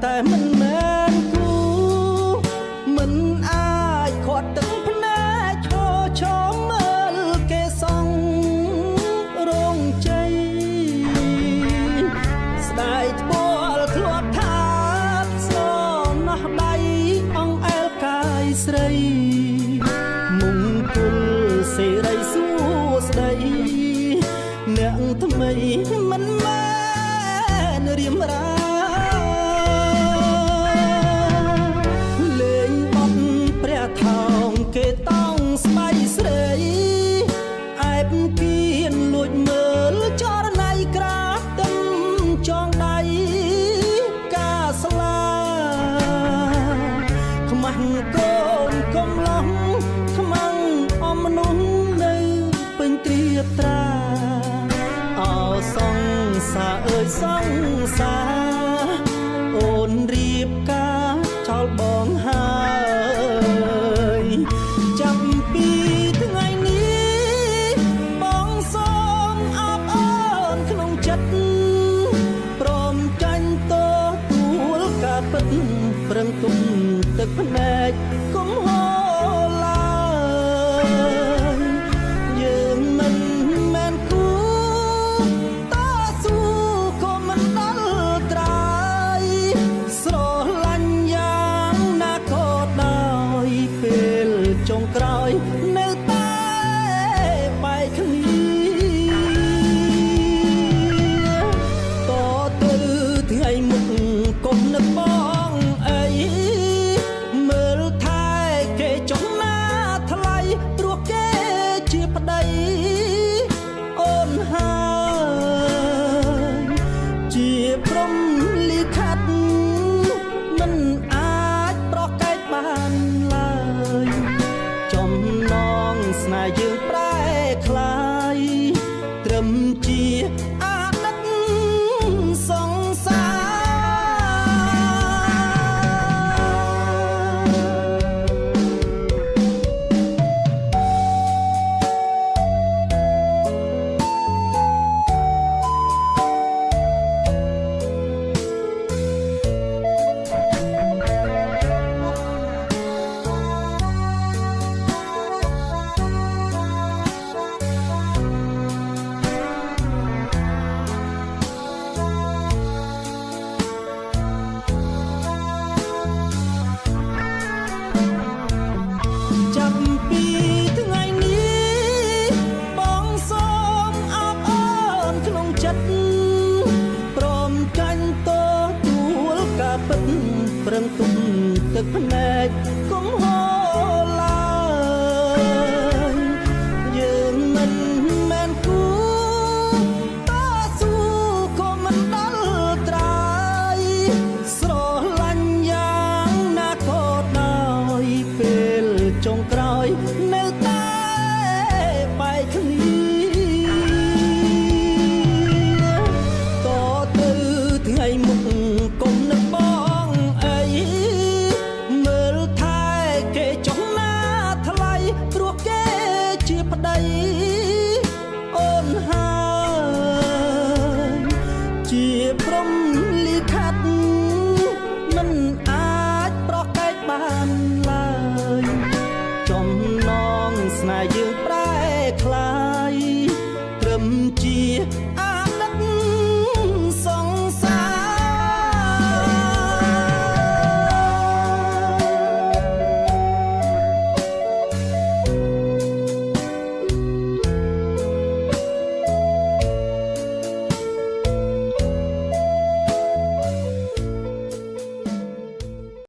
តែមិនមែនគូមិនអាចខាត់ទឹកភ្នែកឈរមើលគេសង់រោងជ័យស្ដាយត្បូងធ្លាប់ថាស្រណោះដៃអងអែលកាយស្រីមង្គលសេរីសួស្ដីអ្នកថ្មីមិនមែនរៀមរាលេងបត់ព្រះថោងគេតង់ស្បៃស្រីអែបគៀនលួចមើលចរណៃក្រាទឹមចងដៃកាស្លាខ្មាស់កូនកំឡោះខ្មាំងអមមនុស្សនៅពេញត្រៀបត្រាអោសង្សារអើយសង្សារអូនរៀបការចោលបងហើយចាប់ពីថ្ងៃនេះបងសូមអបអូនក្នុងចិត្តព្រមចាញ់តទួលការពិតប្រឹងទុំទឹកភ្នែកកុំហូរឡើយយើងមិនមែនគូតស៊ូក៏មិនដល់ត្រាយស្រឡាញ់យ៉ាងណាក៏ដោយពេលចុងក្រោយនៅតែបែកគ្នាតទៅថ្ងៃមុខកុំនឹកបងអីមើលថែគេចុះណាថ្លៃព្រោះគេជាប្តីអូនហើយជាព្រំលិខិតមិនអាចប្រកែកបានឡើយចំណងស្នេហ៍យើងប្រែคล้ายត្រឹមជាអតីតសង្សារប្រឹងទុំទឹកភ្នែកកុំហូរឡើយយើងមិនមែនគូតស៊ូក៏មិនដល់ត្រាយស្រឡាញ់យ៉ាងណាក៏ដោយពេលចុងក្រោយនៅតែបែកគ្នាតទៅថ្ងៃមុខកុំនឹកបងមើលថែគេចុះណាថ្លៃព្រោះគេជាប្តីអូនហើយជាព្រំលិខិតមិនអាចប្រកែកបានឡើយចំណងស្នេហ៍យើងប្រែคล้า